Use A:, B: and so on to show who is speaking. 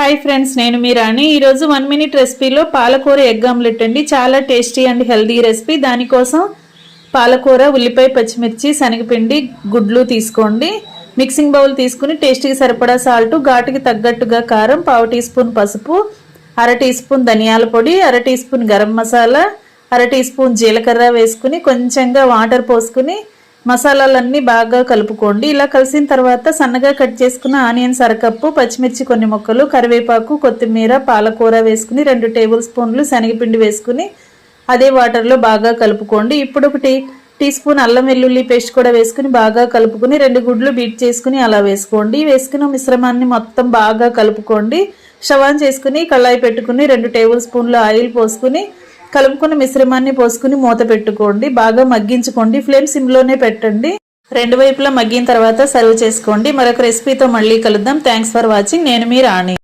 A: Hi friends, నేను మీ రాణి. ఈరోజు 1 minute రెసిపీలో పాలకూర ఎగ్ ఆమ్లెట్ అండి. చాలా టేస్టీ అండ్ హెల్దీ రెసిపీ. దానికోసం పాలకూర, ఉల్లిపాయ, పచ్చిమిర్చి, శనగపిండి, గుడ్లు తీసుకోండి. మిక్సింగ్ బౌల్ తీసుకుని టేస్ట్కి సరిపడా సాల్ట్, ఘాటుకి తగ్గట్టుగా కారం, 1/2 టీ స్పూన్ పసుపు, 1/2 టీ స్పూన్ ధనియాల పొడి, 1/2 teaspoon garam masala, 1/2 teaspoon జీలకర్ర వేసుకుని కొంచెంగా వాటర్ పోసుకుని మసాలాలన్నీ బాగా కలుపుకోండి. ఇలా కలిసిన తర్వాత సన్నగా కట్ చేసుకున్న ఆనియన్స్ అరకప్పు, పచ్చిమిర్చి కొన్ని ముక్కలు, కరివేపాకు, కొత్తిమీర, పాలకూర వేసుకుని 2 టేబుల్ స్పూన్లు శనగపిండి వేసుకుని అదే వాటర్లో బాగా కలుపుకోండి. ఇప్పుడు 1 టీ స్పూన్ అల్లం వెల్లుల్లి పేస్ట్ కూడా వేసుకుని బాగా కలుపుకుని 2 గుడ్లు బీట్ చేసుకుని అలా వేసుకోండి. వేసుకున్న మిశ్రమాన్ని మొత్తం బాగా కలుపుకోండి. స్టవ్ ఆన్ చేసుకుని కళాయి పెట్టుకుని 2 టేబుల్ స్పూన్లు ఆయిల్ పోసుకుని కలుపుకున్న మిశ్రమాన్ని పోసుకుని మూత పెట్టుకోండి. బాగా మగ్గించుకోండి. ఫ్లేమ్ సిమ్లోనే పెట్టండి. 2 వైపులా మగ్గిన తర్వాత సర్వ్ చేసుకోండి. మరొక రెసిపీతో మళ్ళీ కలుద్దాం. Thanks for watching. నేను మీ రాణి.